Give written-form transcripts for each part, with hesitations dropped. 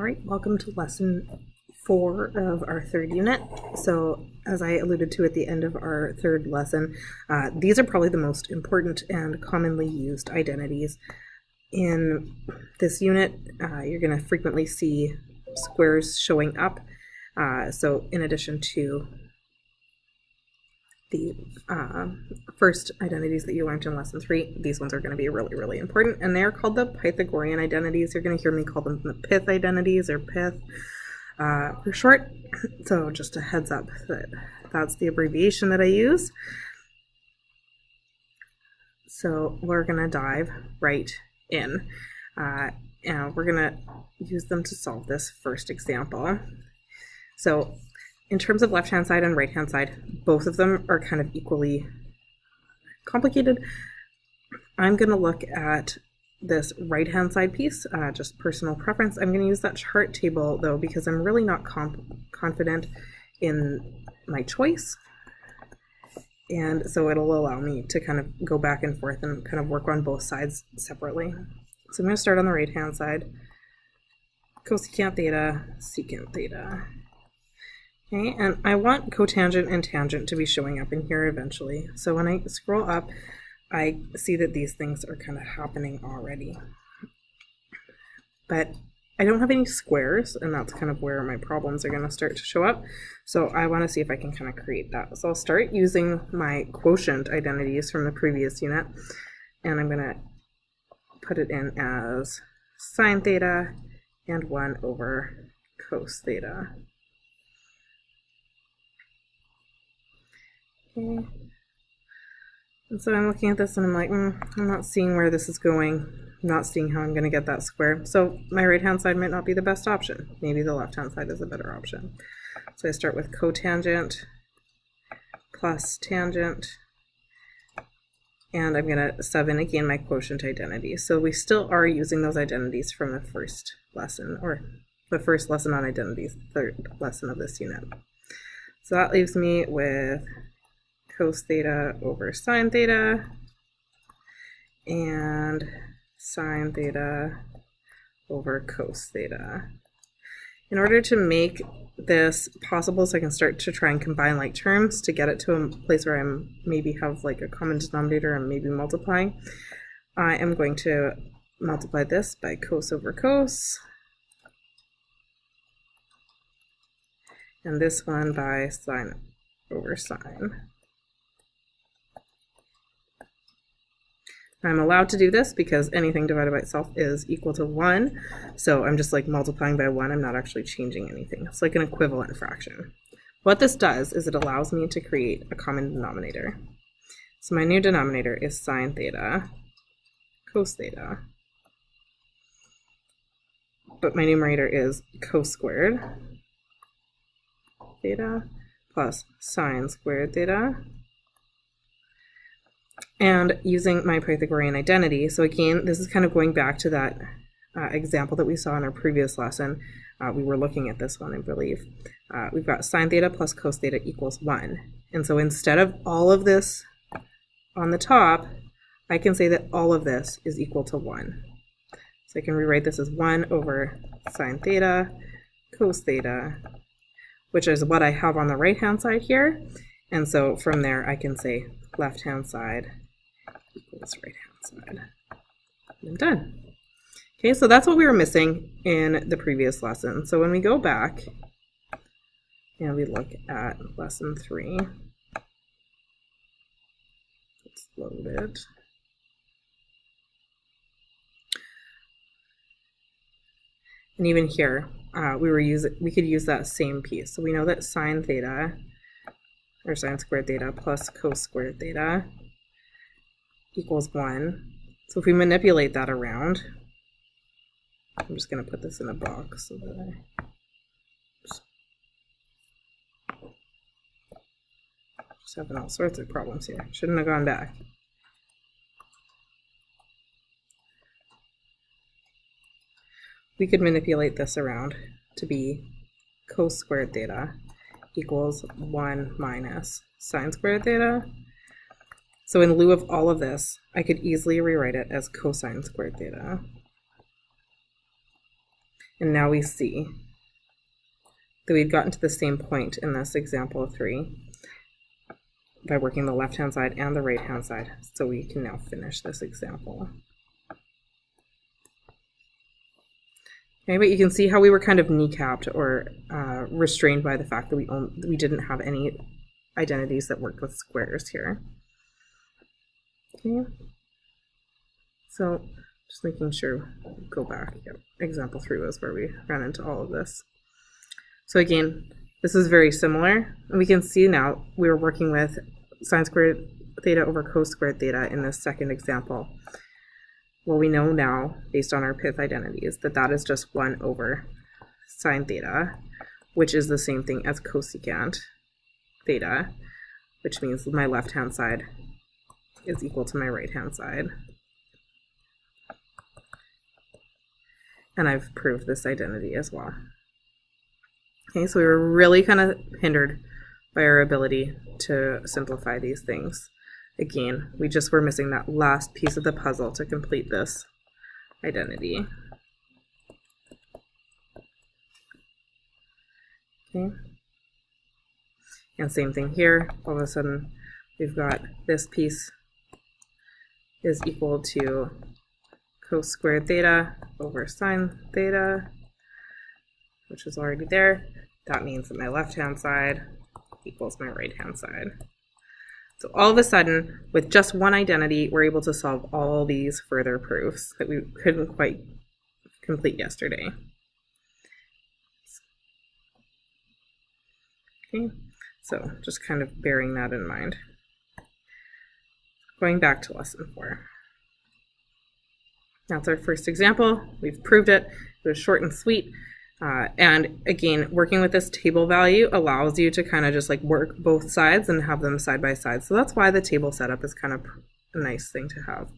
All right, welcome to lesson 4 of our third unit. So as I alluded to at the end of our third lesson, these are probably the most important and commonly used identities. In this unit, you're going to frequently see squares showing up. So in addition to the first identities that you learned in lesson 3, these ones are going to be really, really important, and they're called the Pythagorean identities. You're going to hear me call them the pith identities, or pith for short. So just a heads up that that's the abbreviation that I use. So we're going to dive right in, and we're going to use them to solve this first example. So in terms of left-hand side and right-hand side, both of them are kind of equally complicated. I'm going to look at this right-hand side piece, just personal preference. I'm going to use that chart table, though, because I'm really not confident in my choice. And so it'll allow me to kind of go back and forth and kind of work on both sides separately. So I'm going to start on the right-hand side. Cosecant theta, secant theta. Okay, and I want cotangent and tangent to be showing up in here eventually. So when I scroll up, I see that these things are kind of happening already. But I don't have any squares, and that's kind of where my problems are going to start to show up. So I want to see if I can kind of create that. So I'll start using my quotient identities from the previous unit, and I'm going to put it in as sine theta and 1 over cos theta. Okay. And so I'm looking at this and I'm like, I'm not seeing where this is going. I'm not seeing how I'm going to get that square. So my right-hand side might not be the best option. Maybe the left-hand side is a better option. So I start with cotangent plus tangent, and I'm going to sub in again my quotient identity. So we still are using those identities from the first lesson, or the first lesson on identities, third lesson of this unit. So that leaves me with cos theta over sine theta and sine theta over cos theta. In order to make this possible, so I can start to try and combine like terms to get it to a place where I maybe have like a common denominator and maybe multiplying, I am going to multiply this by cos over cos, and this one by sine over sine. I'm allowed to do this because anything divided by itself is equal to 1. So I'm just like multiplying by 1. I'm not actually changing anything. It's like an equivalent fraction. What this does is it allows me to create a common denominator. So my new denominator is sine theta, cos theta. But my numerator is cos squared theta plus sine squared theta. And using my Pythagorean identity, so again, this is kind of going back to that example that we saw in our previous lesson. We were looking at this one, I believe. We've got sine theta plus cos theta equals 1. And so instead of all of this on the top, I can say that all of this is equal to 1. So I can rewrite this as 1 over sine theta cos theta, which is what I have on the right-hand side here. And so from there, I can say left-hand side equals right-hand side. And I'm done. Okay, so that's what we were missing in the previous lesson. So when we go back and we look at lesson 3, let's load it. And even here, we could use that same piece. So we know that sine theta, or sine squared theta plus cos squared theta equals 1. So if we manipulate that around, I'm just going to put this in a box so that just having all sorts of problems here. Shouldn't have gone back. We could manipulate this around to be cos squared theta equals 1 minus sine squared theta. So in lieu of all of this, I could easily rewrite it as cosine squared theta. And now we see that we've gotten to the same point in this example 3 by working the left-hand side and the right-hand side. So we can now finish this example. Okay, but you can see how we were kind of kneecapped or restrained by the fact that we didn't have any identities that worked with squares here. Okay, so just making sure, go back. Yep. Example 3 was where we ran into all of this. So again, this is very similar. And we can see now we were working with sine squared theta over cos squared theta in this second example. Well, we know now, based on our pith identities, that that is just 1 over sine theta, which is the same thing as cosecant theta, which means my left-hand side is equal to my right-hand side. And I've proved this identity as well. Okay, so we were really kind of hindered by our ability to simplify these things. Again, we just were missing that last piece of the puzzle to complete this identity. Okay. And same thing here. All of a sudden, we've got this piece is equal to cos squared theta over sine theta, which is already there. That means that my left-hand side equals my right-hand side. So all of a sudden, with just one identity, we're able to solve all these further proofs that we couldn't quite complete yesterday. Okay, so just kind of bearing that in mind. Going back to lesson 4. That's our first example. We've proved it. It was short and sweet. And again, working with this table value allows you to kind of just like work both sides and have them side by side. So that's why the table setup is kind of a nice thing to have.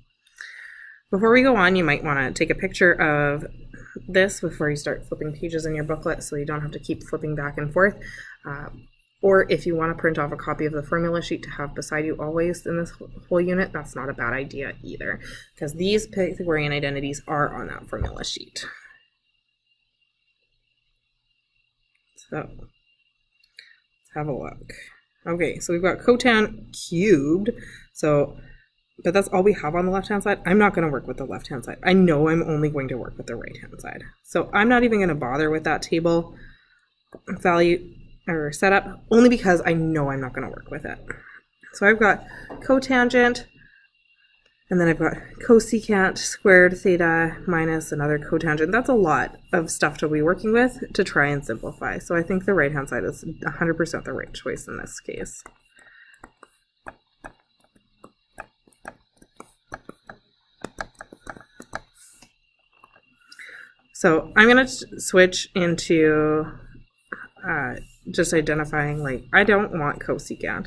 Before we go on, you might want to take a picture of this before you start flipping pages in your booklet so you don't have to keep flipping back and forth. Or if you want to print off a copy of the formula sheet to have beside you always in this whole unit, that's not a bad idea either, because these Pythagorean identities are on that formula sheet. So let's have a look. Okay, so we've got cotan cubed. So, but that's all we have on the left-hand side. I'm not going to work with the left-hand side. I know I'm only going to work with the right-hand side. So I'm not even going to bother with that table value or setup, only because I know I'm not going to work with it. So I've got cotangent, and then I've got cosecant squared theta minus another cotangent. That's a lot of stuff to be working with to try and simplify. So I think the right-hand side is 100% the right choice in this case. So I'm going to switch into just identifying, like, I don't want cosecant.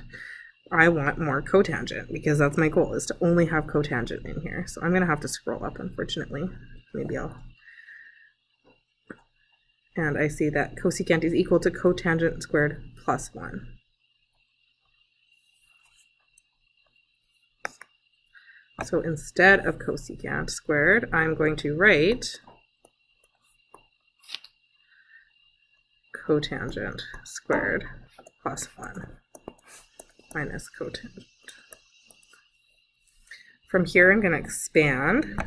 I want more cotangent because that's my goal, is to only have cotangent in here. So I'm going to have to scroll up, unfortunately. Maybe I'll... And I see that cosecant is equal to cotangent squared plus 1. So instead of cosecant squared, I'm going to write cotangent squared plus 1 minus cotangent. From here, I'm going to expand.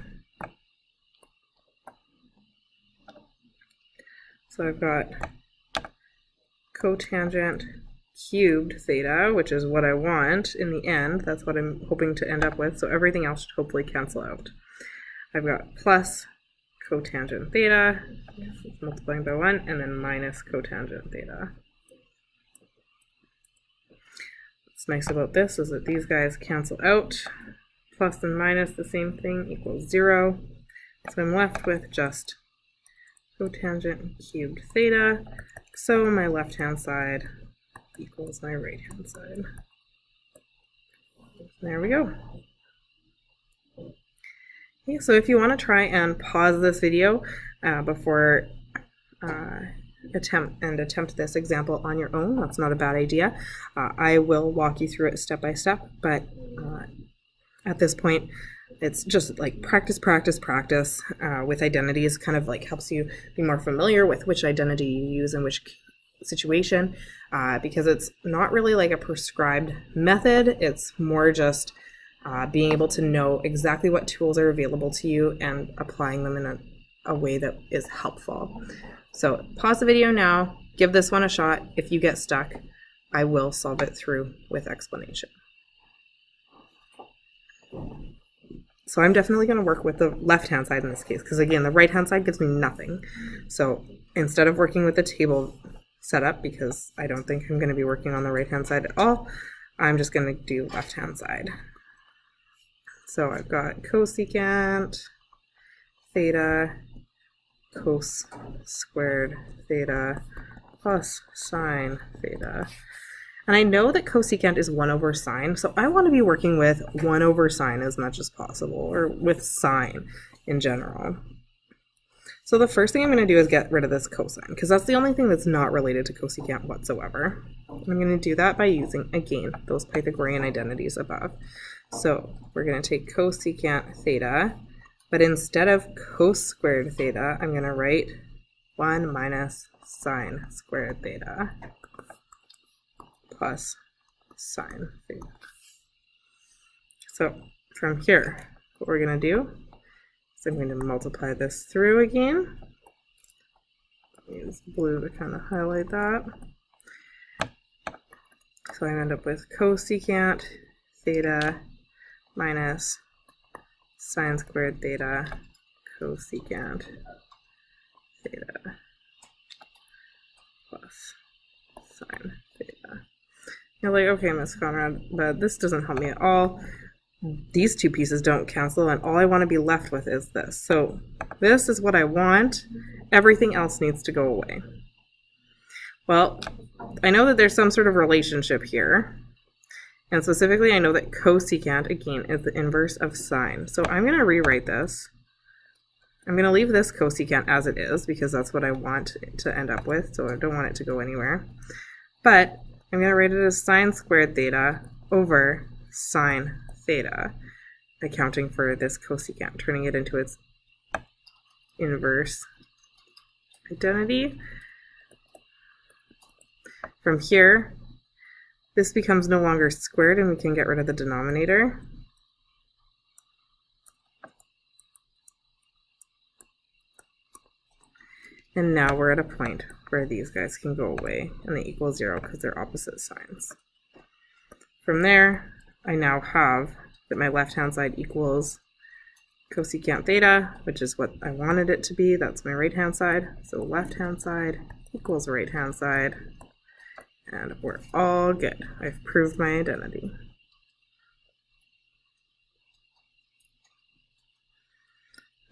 So I've got cotangent cubed theta, which is what I want in the end. That's what I'm hoping to end up with. So everything else should hopefully cancel out. I've got plus cotangent theta, multiplying by 1, and then minus cotangent theta. What's nice about this is that these guys cancel out. Plus and minus, the same thing, equals 0. So I'm left with just cotangent cubed theta. So my left-hand side equals my right-hand side. There we go. Okay, so if you want to try and pause this video before attempt this example on your own, that's not a bad idea. I will walk you through it step by step, but at this point, it's just like practice, practice, practice with identities, kind of like helps you be more familiar with which identity you use in which situation, because it's not really like a prescribed method. It's more just being able to know exactly what tools are available to you and applying them in a way that is helpful. So pause the video now, give this one a shot. If you get stuck, I will solve it through with explanation. So I'm definitely going to work with the left-hand side in this case, because again, the right-hand side gives me nothing. So instead of working with the table setup, because I don't think I'm going to be working on the right-hand side at all, I'm just going to do left-hand side. So I've got cosecant theta cos squared theta plus sine theta. And I know that cosecant is 1 over sine, so I want to be working with 1 over sine as much as possible, or with sine in general. So the first thing I'm going to do is get rid of this cosine, because that's the only thing that's not related to cosecant whatsoever. I'm going to do that by using, again, those Pythagorean identities above. So we're going to take cosecant theta, but instead of cos squared theta, I'm going to write 1 minus sine squared theta plus sine theta. So from here, what we're going to do is I'm going to multiply this through again. Use blue to kind of highlight that. So I end up with cosecant theta minus sine squared theta cosecant theta plus sine theta. You're like, okay, Miss Conrad, but this doesn't help me at all. These two pieces don't cancel, and all I want to be left with is this. So this is what I want. Everything else needs to go away. Well, I know that there's some sort of relationship here. And specifically, I know that cosecant, again, is the inverse of sine. So I'm going to rewrite this. I'm going to leave this cosecant as it is, because that's what I want to end up with. So I don't want it to go anywhere. But I'm going to write it as sine squared theta over sine theta, accounting for this cosecant, turning it into its inverse identity. From here, this becomes no longer squared, and we can get rid of the denominator. And now we're at a point where these guys can go away and they equal 0 because they're opposite signs. From there, I now have that my left-hand side equals cosecant theta, which is what I wanted it to be. That's my right-hand side. So left-hand side equals right-hand side. And we're all good. I've proved my identity.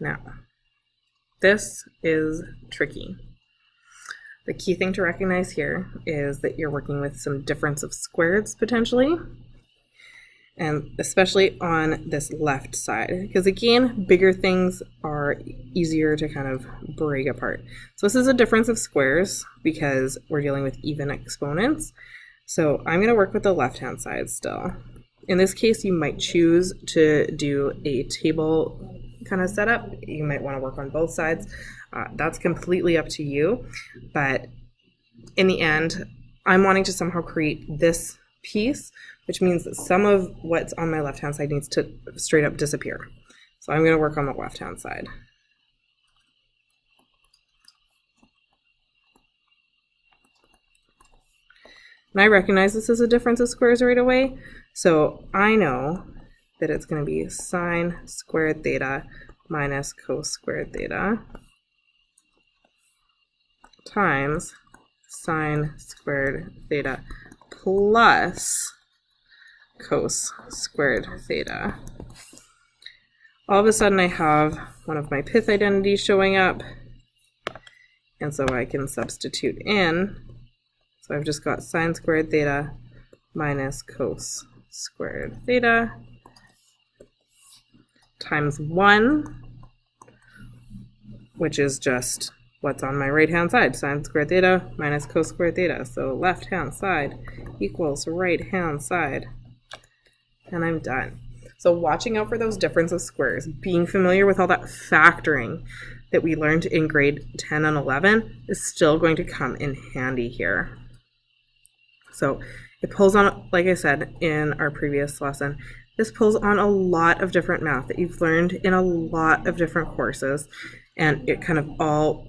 Now, this is tricky. The key thing to recognize here is that you're working with some difference of squareds potentially, and especially on this left side, because again, bigger things are easier to kind of break apart. So this is a difference of squares because we're dealing with even exponents. So I'm going to work with the left-hand side still. In this case, you might choose to do a table kind of setup. You might want to work on both sides. That's completely up to you. But in the end, I'm wanting to somehow create this piece, which means that some of what's on my left-hand side needs to straight up disappear. So I'm going to work on the left-hand side. And I recognize this as a difference of squares right away. So I know that it's going to be sine squared theta minus cos squared theta times sine squared theta plus cos squared theta. All of a sudden I have one of my pith identities showing up, and so I can substitute in. So I've just got sine squared theta minus cos squared theta times 1, which is just what's on my right-hand side, sine squared theta minus cos squared theta. So left-hand side equals right-hand side, and I'm done. So watching out for those difference of squares, being familiar with all that factoring that we learned in grade 10 and 11 is still going to come in handy here. So it pulls on, like I said in our previous lesson, this pulls on a lot of different math that you've learned in a lot of different courses, and it kind of all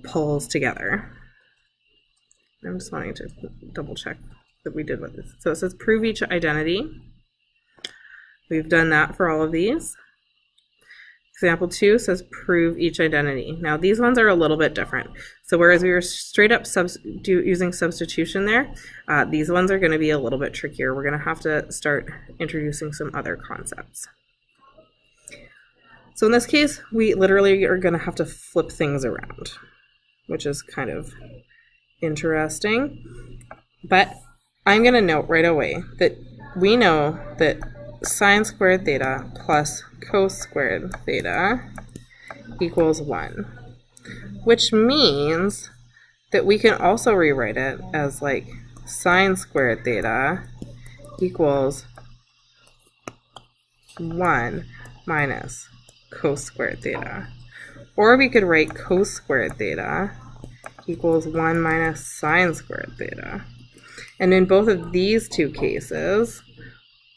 pulls together. I'm just wanting to double check that we did with this. So it says prove each identity. We've done that for all of these. Example 2 says prove each identity. Now these ones are a little bit different. So whereas we were straight up using substitution there, these ones are going to be a little bit trickier. We're going to have to start introducing some other concepts. So in this case, we literally are going to have to flip things around, which is kind of interesting. But I'm going to note right away that we know that sine squared theta plus cos squared theta equals 1, which means that we can also rewrite it as like sine squared theta equals 1 minus cos squared theta. Or we could write cos squared theta equals 1 minus sine squared theta. And in both of these two cases,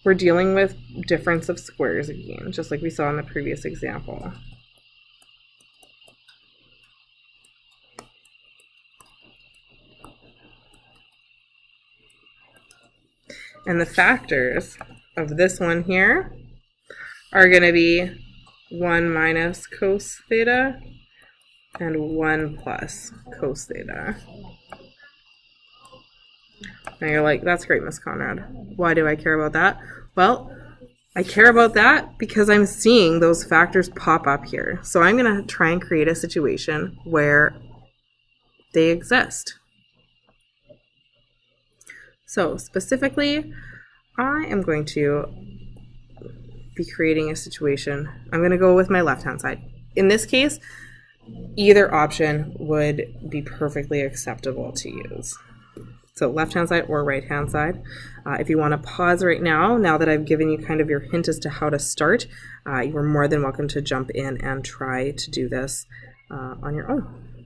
we're dealing with difference of squares again, just like we saw in the previous example. And the factors of this one here are going to be 1 minus cos theta and 1 plus cos theta. Now you're like, that's great, Miss Conrad. Why do I care about that? Well, I care about that because I'm seeing those factors pop up here. So I'm going to try and create a situation where they exist. So specifically, I am going to be creating a situation. I'm going to go with my left-hand side. In this case, either option would be perfectly acceptable to use. So left-hand side or right-hand side. If you want to pause right now that I've given you kind of your hint as to how to start, you are more than welcome to jump in and try to do this on your own.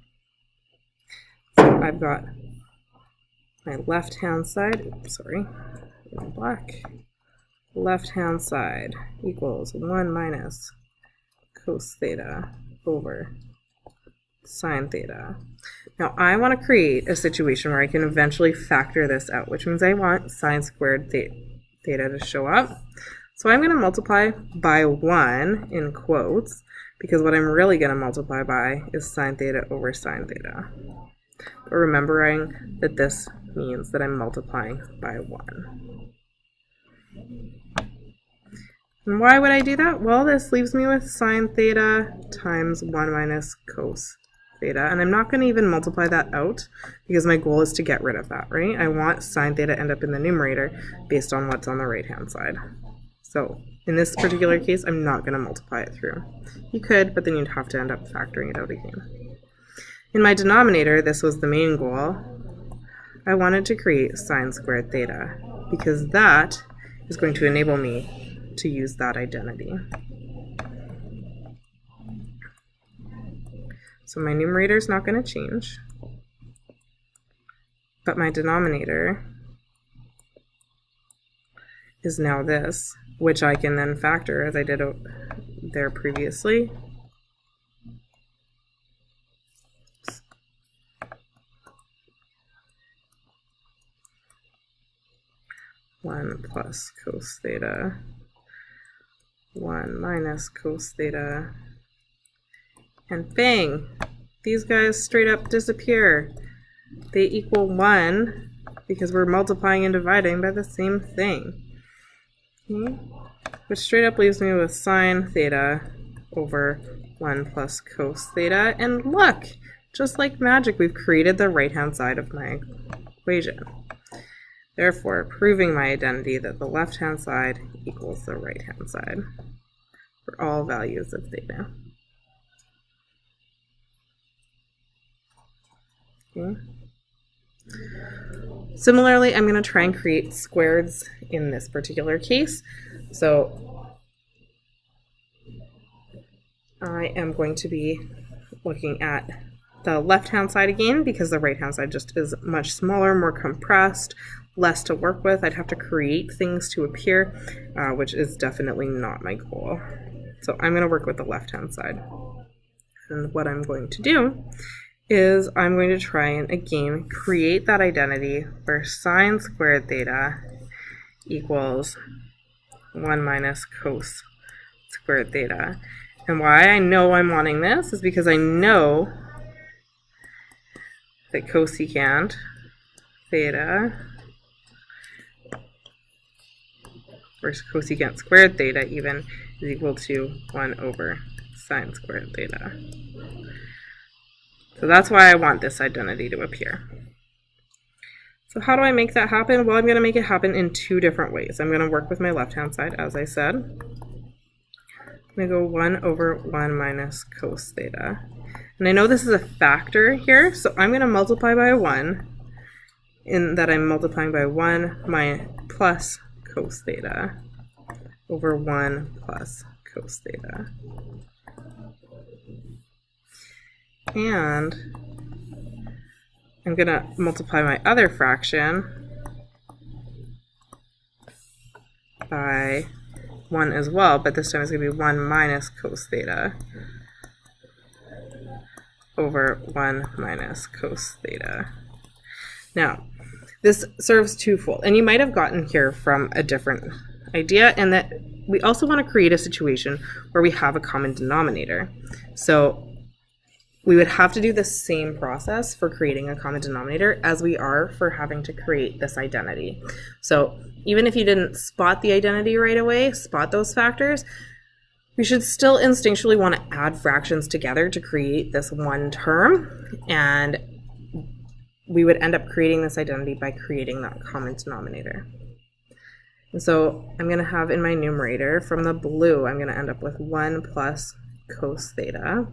So I've got my left-hand side, black. Left-hand side equals 1 minus cos theta over sine theta. Now I want to create a situation where I can eventually factor this out, which means I want sine squared theta to show up. So I'm going to multiply by 1 in quotes, because what I'm really going to multiply by is sine theta over sine theta. But remembering that this means that I'm multiplying by 1. And why would I do that? Well, this leaves me with sine theta times 1 minus cos theta, and I'm not going to even multiply that out because my goal is to get rid of that, right? I want sine theta to end up in the numerator based on what's on the right-hand side. So in this particular case, I'm not going to multiply it through. You could, but then you'd have to end up factoring it out again. In my denominator, this was the main goal. I wanted to create sine squared theta because that is going to enable me to use that identity. So my numerator is not going to change, but my denominator is now this, which I can then factor as I did there previously. One plus cos theta, 1 minus cos theta, and bang, these guys straight up disappear. They equal 1 because we're multiplying and dividing by the same thing. Okay? Which straight up leaves me with sine theta over 1 plus cos theta. And look, just like magic, we've created the right-hand side of my equation. Therefore, proving my identity that the left-hand side equals the right-hand side for all values of theta. Okay. Similarly, I'm going to try and create squareds in this particular case. So I am going to be looking at the left-hand side again because the right-hand side just is much smaller, more compressed, less to work with. I'd have to create things to appear, which is definitely not my goal. So I'm going to work with the left-hand side. And what I'm going to do is I'm going to try and, again, create that identity where sine squared theta equals 1 minus cos squared theta. And why I know I'm wanting this is because I know that cosecant theta, or cosecant squared theta even, is equal to 1 over sine squared theta. So that's why I want this identity to appear. So how do I make that happen? Well, I'm going to make it happen in two different ways. I'm going to work with my left-hand side, as I said. I'm going to go 1 over 1 minus cos theta. And I know this is a factor here, so I'm going to multiply by 1, in that I'm multiplying by 1 plus cos theta over 1 plus cos theta. And I'm going to multiply my other fraction by 1 as well, but this time it's going to be 1 minus cos theta over 1 minus cos theta. Now, this serves twofold, and you might have gotten here from a different idea, and that we also want to create a situation where we have a common denominator. So we would have to do the same process for creating a common denominator as we are for having to create this identity. So even if you didn't spot the identity right away, spot those factors, we should still instinctually want to add fractions together to create this one term, and we would end up creating this identity by creating that common denominator. And so I'm going to have in my numerator, from the blue, I'm going to end up with 1 plus cos theta.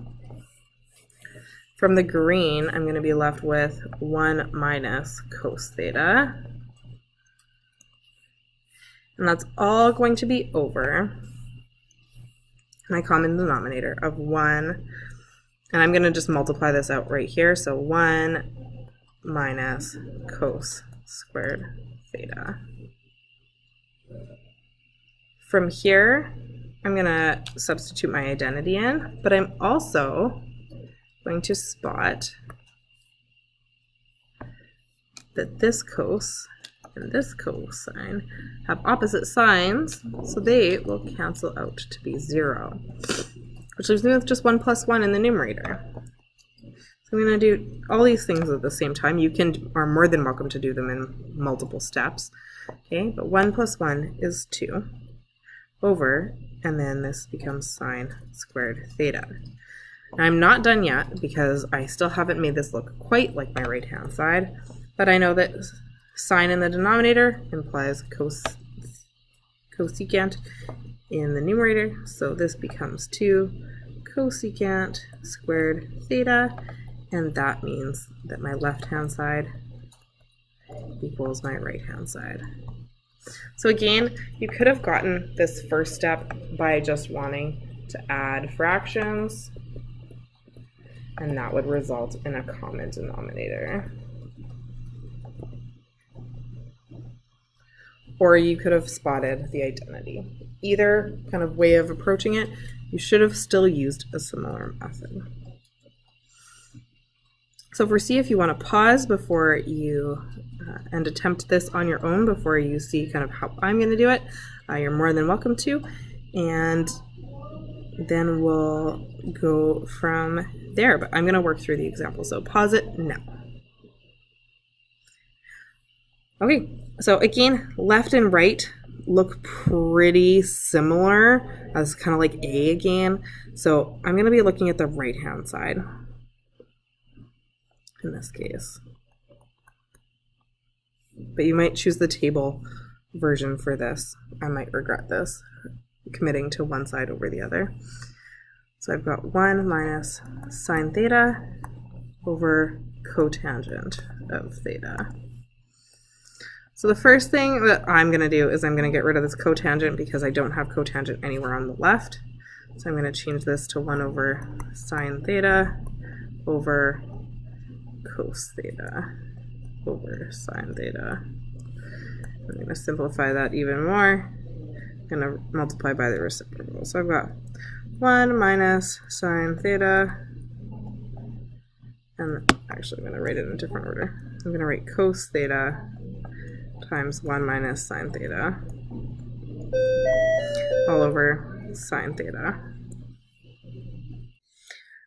From the green, I'm going to be left with 1 minus cos theta. And that's all going to be over my common denominator of 1. And I'm going to just multiply this out right here. So 1 minus cos squared theta. From here, I'm going to substitute my identity in, but I'm also going to spot that this cos and this cosine have opposite signs, so they will cancel out to be 0, which leaves me with just 1 plus 1 in the numerator. So I'm going to do all these things at the same time. You are more than welcome to do them in multiple steps. Okay, but 1 plus 1 is 2 over, and then this becomes sine squared theta. Now, I'm not done yet because I still haven't made this look quite like my right-hand side, but I know that sine in the denominator implies cosecant in the numerator, so this becomes 2 cosecant squared theta, and that means that my left-hand side equals my right-hand side. So again, you could have gotten this first step by just wanting to add fractions, and that would result in a common denominator. Or you could have spotted the identity. Either kind of way of approaching it, you should have still used a similar method. So see if you want to pause before you and attempt this on your own before you see kind of how I'm going to do it. You're more than welcome to, and then we'll go from there. But I'm going to work through the example, so pause it now. Okay, so again, left and right look pretty similar as kind of like A again. So I'm going to be looking at the right-hand side in this case. But you might choose the table version for this. I might regret this, committing to one side over the other. So I've got 1 minus sine theta over cotangent of theta. So the first thing that I'm going to do is I'm going to get rid of this cotangent because I don't have cotangent anywhere on the left. So I'm going to change this to 1 over sine theta over cos theta over sine theta. I'm going to simplify that even more. I'm going to multiply by the reciprocal. So I've got 1 minus sine theta, and actually I'm going to write it in a different order. I'm going to write cos theta times 1 minus sine theta all over sine theta.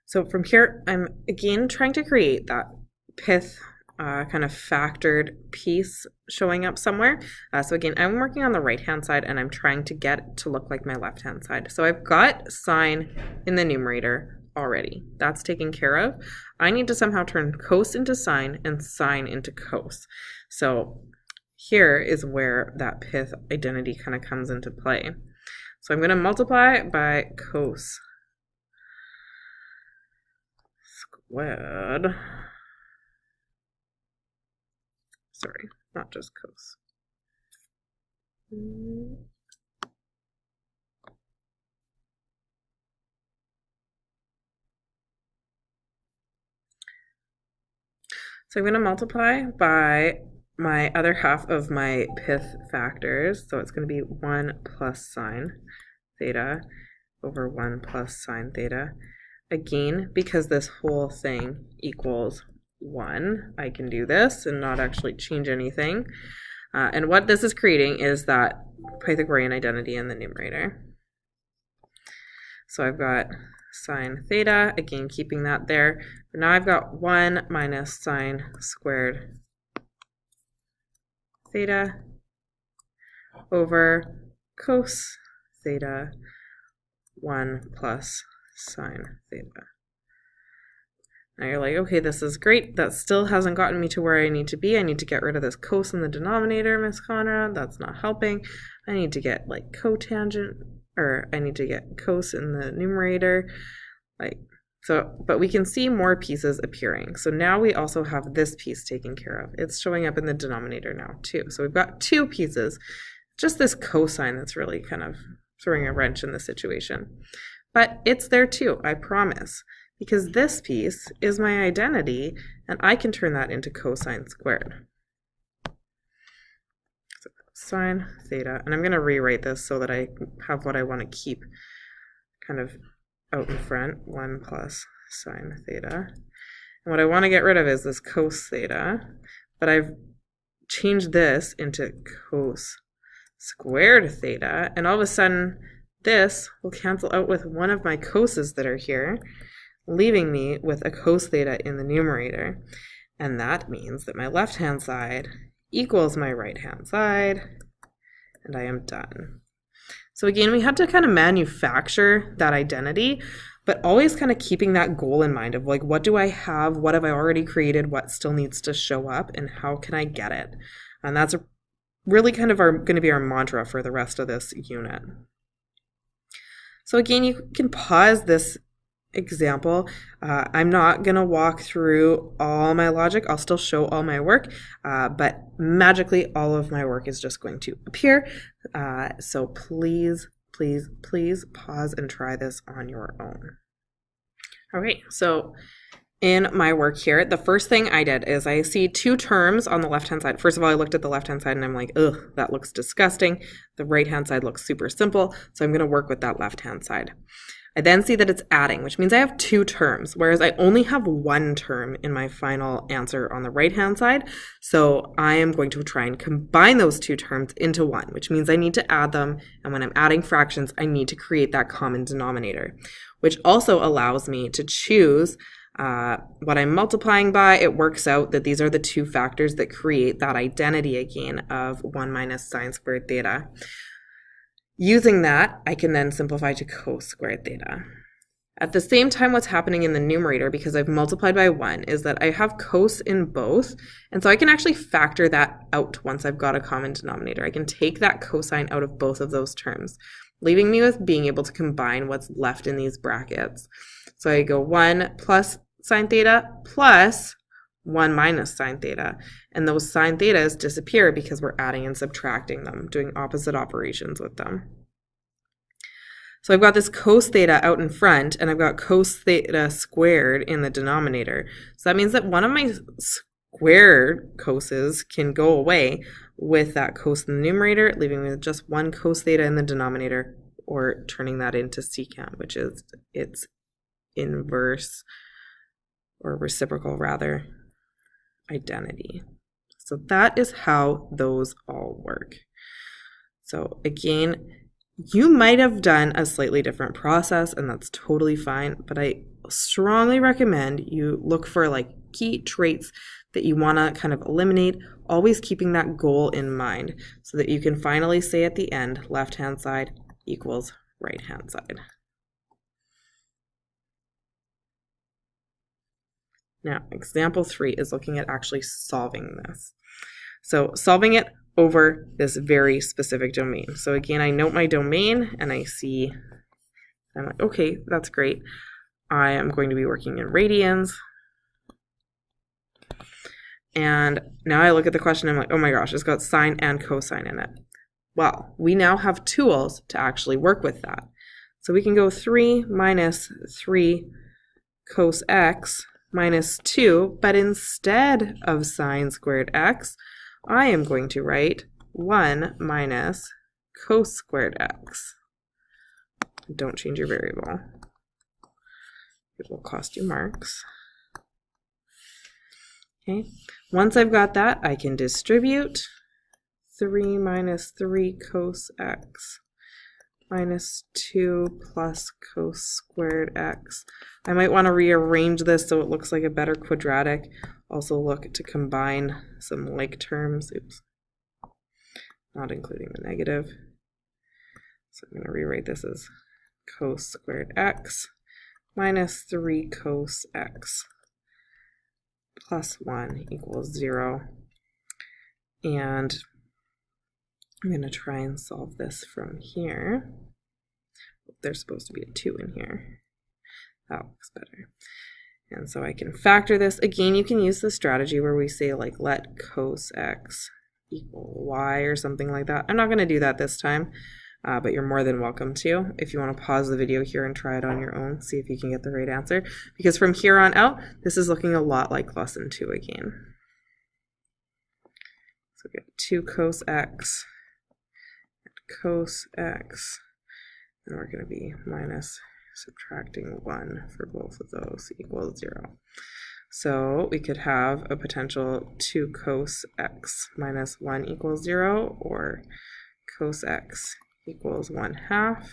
So from here, I'm again trying to create that pith kind of factored piece showing up somewhere. So again, I'm working on the right-hand side and I'm trying to get it to look like my left-hand side. So I've got sine in the numerator already. That's taken care of. I need to somehow turn cos into sine and sine into cos. So here is where that pith identity kind of comes into play. So I'm going to multiply by cos squared. Sorry, not just cos. So I'm going to multiply by my other half of my pith factors. So it's going to be 1 plus sine theta over 1 plus sine theta. Again, because this whole thing equals 1, I can do this and not actually change anything. And what this is creating is that Pythagorean identity in the numerator. So I've got sine theta, again keeping that there. But now I've got 1 minus sine squared theta over cos theta 1 plus sine theta. Now you're like, okay, this is great. That still hasn't gotten me to where I need to be. I need to get rid of this cos in the denominator, Miss Conrad. That's not helping. I need to get like cotangent, or I need to get cos in the numerator. But we can see more pieces appearing. So now we also have this piece taken care of. It's showing up in the denominator now too. So we've got 2 pieces. Just this cosine that's really kind of throwing a wrench in the situation. But it's there too, I promise. Because this piece is my identity, and I can turn that into cosine squared. So sine theta, and I'm going to rewrite this so that I have what I want to keep kind of out in front, 1 plus sine theta. And what I want to get rid of is this cos theta, but I've changed this into cos squared theta, and all of a sudden this will cancel out with one of my coses that are here, leaving me with a cos theta in the numerator. And that means that my left-hand side equals my right-hand side, and I am done. So again, we had to kind of manufacture that identity, but always kind of keeping that goal in mind of like, what do I have? What have I already created? What still needs to show up? And how can I get it? And that's really kind of going to be our mantra for the rest of this unit. So again, you can pause this example. I'm not going to walk through all my logic. I'll still show all my work, but magically all of my work is just going to appear. So please, please, please pause and try this on your own. All right, so in my work here, the first thing I did is I see 2 terms on the left-hand side. First of all, I looked at the left-hand side and I'm like, ugh, that looks disgusting. The right-hand side looks super simple, so I'm going to work with that left-hand side. I then see that it's adding, which means I have 2 terms, whereas I only have 1 term in my final answer on the right-hand side. So I am going to try and combine those 2 terms into 1, which means I need to add them. And when I'm adding fractions, I need to create that common denominator, which also allows me to choose what I'm multiplying by. It works out that these are the 2 factors that create that identity again of 1 minus sine squared theta. Using that, I can then simplify to cos squared theta. At the same time, what's happening in the numerator, because I've multiplied by 1, is that I have cos in both, and so I can actually factor that out once I've got a common denominator. I can take that cosine out of both of those terms, leaving me with being able to combine what's left in these brackets. So I go 1 plus sine theta plus 1 minus sine theta, and those sine thetas disappear because we're adding and subtracting them, doing opposite operations with them. So I've got this cos theta out in front, and I've got cos theta squared in the denominator. So that means that one of my squared coses can go away with that cos in the numerator, leaving me with just one cos theta in the denominator, or turning that into secant, which is its inverse, or reciprocal rather, identity. So that is how those all work. So again, you might have done a slightly different process, and that's totally fine, but I strongly recommend you look for like key traits that you want to kind of eliminate, always keeping that goal in mind so that you can finally say at the end, left-hand side equals right-hand side. Now, example 3 is looking at actually solving this. So solving it over this very specific domain. So again, I note my domain and I see, I'm like, okay, that's great. I am going to be working in radians. And now I look at the question, I'm like, oh my gosh, it's got sine and cosine in it. Well, we now have tools to actually work with that. So we can go 3 minus 3 cos x minus 2, but instead of sine squared x, I am going to write 1 minus cos squared x. Don't change your variable. It will cost you marks. Okay, once I've got that, I can distribute 3 minus 3 cos x minus 2 plus cos squared x. I might want to rearrange this so it looks like a better quadratic. Also look to combine some like terms. Oops, not including the negative. So I'm going to rewrite this as cos squared x minus 3 cos x plus 1 equals 0. And I'm going to try and solve this from here. There's supposed to be a 2 in here. That looks better. And so I can factor this. Again, you can use the strategy where we say like let cos x equal y or something like that. I'm not going to do that this time, but you're more than welcome to. If you want to pause the video here and try it on your own, see if you can get the right answer. Because from here on out, this is looking a lot like lesson 2 again. So we get 2 cos x and cos x, and we're going to be minus subtracting 1 for both of those equals 0. So we could have a potential 2 cos x minus 1 equals 0, or cos x equals 1/2,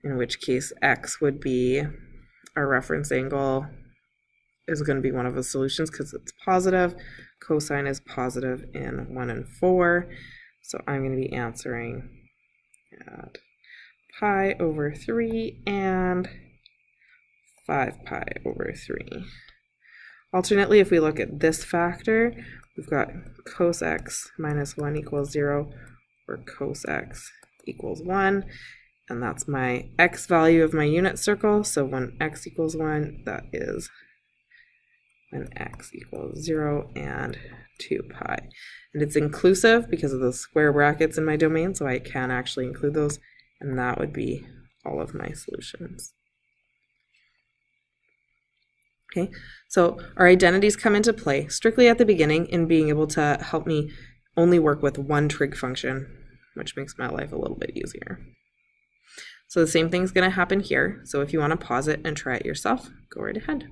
in which case x would be our reference angle is going to be one of the solutions because it's positive. Cosine is positive in 1 and 4. So I'm going to be answering at pi over 3 and 5 pi over 3. Alternately, if we look at this factor, we've got cos x minus 1 equals 0, or cos x equals 1, and that's my x value of my unit circle. So when x equals 1, that is when x equals 0 and 2 pi. And it's inclusive because of the square brackets in my domain, so I can actually include those, and that would be all of my solutions. Okay, so our identities come into play strictly at the beginning in being able to help me only work with one trig function, which makes my life a little bit easier. So the same thing's going to happen here. So if you want to pause it and try it yourself, go right ahead.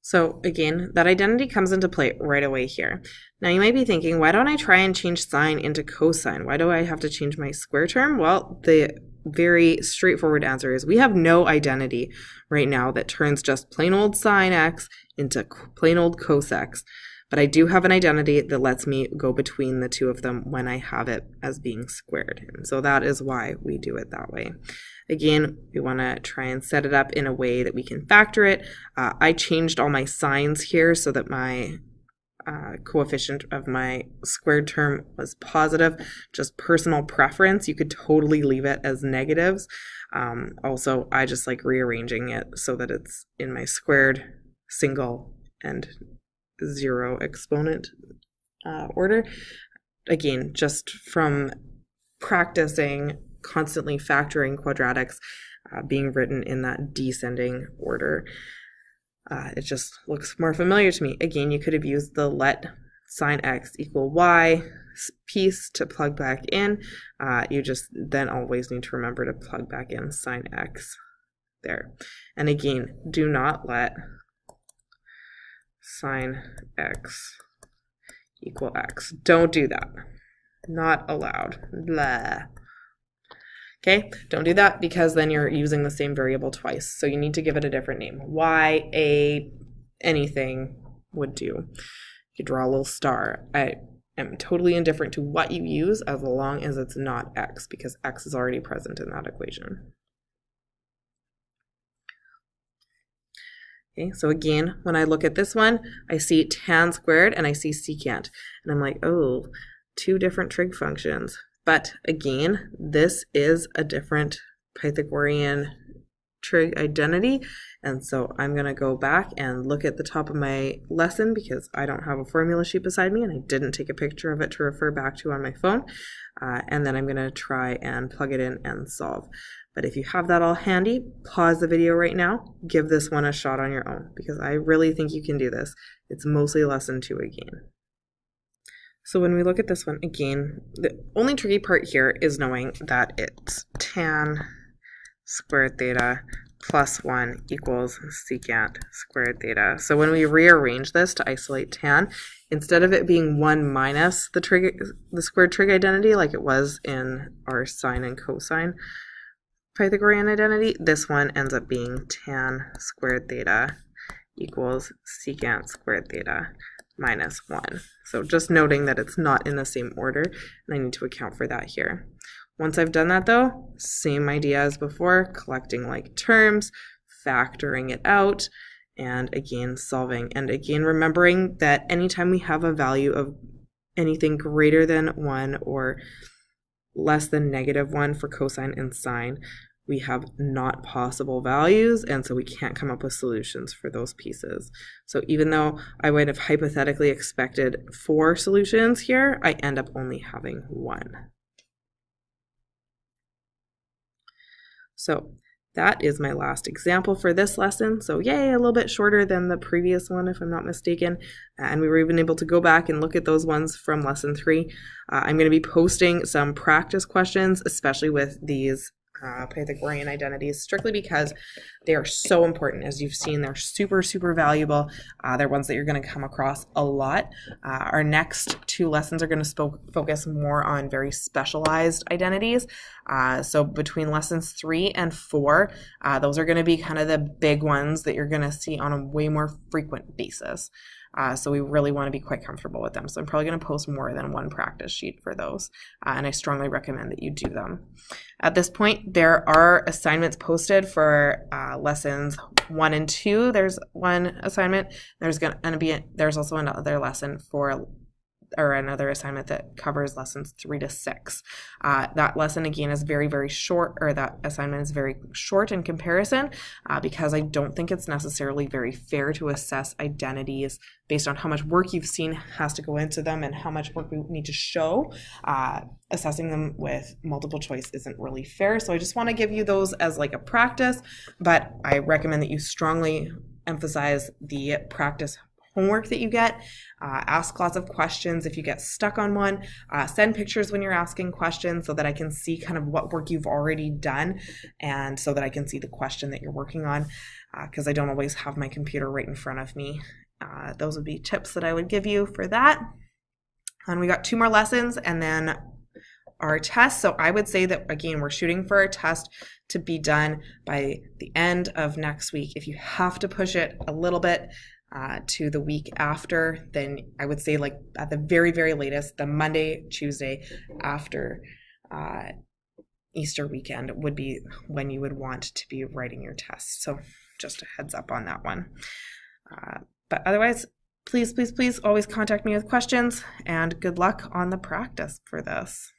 So again, that identity comes into play right away here. Now you might be thinking, why don't I try and change sine into cosine? Why do I have to change my square term? Well, the very straightforward answer is we have no identity right now that turns just plain old sine x into plain old cos x. But I do have an identity that lets me go between the two of them when I have it as being squared. And so that is why we do it that way. Again, we want to try and set it up in a way that we can factor it. I changed all my signs here so that my coefficient of my squared term was positive. Just personal preference. You could totally leave it as negatives. Also, I just like rearranging it so that it's in my squared, single, and 0 exponent order. Again, just from practicing constantly factoring quadratics being written in that descending order. It just looks more familiar to me. Again, you could have used the let sine x equal y piece to plug back in. You just then always need to remember to plug back in sine x there. And again, do not let sine x equal x. Don't do that. Not allowed. Blah. Okay, don't do that because then you're using the same variable twice. So you need to give it a different name. Y, A, anything would do. You draw a little star. I am totally indifferent to what you use as long as it's not x, because x is already present in that equation. Okay, so again, when I look at this one, I see tan squared and I see secant. And I'm like, oh, two different trig functions. But again, this is a different Pythagorean trig identity. And so I'm going to go back and look at the top of my lesson because I don't have a formula sheet beside me and I didn't take a picture of it to refer back to on my phone. And then I'm going to try and plug it in and solve. But if you have that all handy, pause the video right now, give this one a shot on your own because I really think you can do this. It's mostly lesson 2 again. So when we look at this one again, the only tricky part here is knowing that it's tan squared theta plus 1 equals secant squared theta. So when we rearrange this to isolate tan, instead of it being 1 minus the squared trig identity like it was in our sine and cosine Pythagorean identity, this one ends up being tan squared theta equals secant squared theta minus 1. So just noting that it's not in the same order, and I need to account for that here. Once I've done that though, same idea as before, collecting like terms, factoring it out, and again solving. And again remembering that anytime we have a value of anything greater than 1 or less than -1 for cosine and sine, we have not possible values, and so we can't come up with solutions for those pieces. So even though I would have hypothetically expected 4 solutions here, I end up only having 1. So that is my last example for this lesson. So yay, a little bit shorter than the previous one, if I'm not mistaken. And we were even able to go back and look at those ones from lesson 3. I'm going to be posting some practice questions, especially with these Pythagorean identities, strictly because they are so important. As you've seen, they're super, super valuable. They're ones that you're going to come across a lot. Our next 2 lessons are going to focus more on very specialized identities. So between lessons 3 and 4, those are going to be kind of the big ones that you're going to see on a way more frequent basis. So we really want to be quite comfortable with them. So I'm probably going to post more than 1 practice sheet for those. And I strongly recommend that you do them. At this point, there are assignments posted for lessons 1 and 2. There's one assignment. There's also another lesson another assignment that covers lessons 3 to 6. That lesson again is very, very short, or that assignment is very short in comparison because I don't think it's necessarily very fair to assess identities based on how much work you've seen has to go into them and how much work we need to show. Assessing them with multiple choice isn't really fair. So I just want to give you those as like a practice, but I recommend that you strongly emphasize the practice homework that you get. Ask lots of questions if you get stuck on one. Send pictures when you're asking questions so that I can see kind of what work you've already done and so that I can see the question that you're working on because I don't always have my computer right in front of me. Those would be tips that I would give you for that. And we got 2 more lessons and then our test. So I would say that, again, we're shooting for our test to be done by the end of next week. If you have to push it a little bit, to the week after, then I would say like at the very, very latest, the Monday, Tuesday after Easter weekend would be when you would want to be writing your test. So just a heads up on that one. But otherwise, please, please, please always contact me with questions and good luck on the practice for this.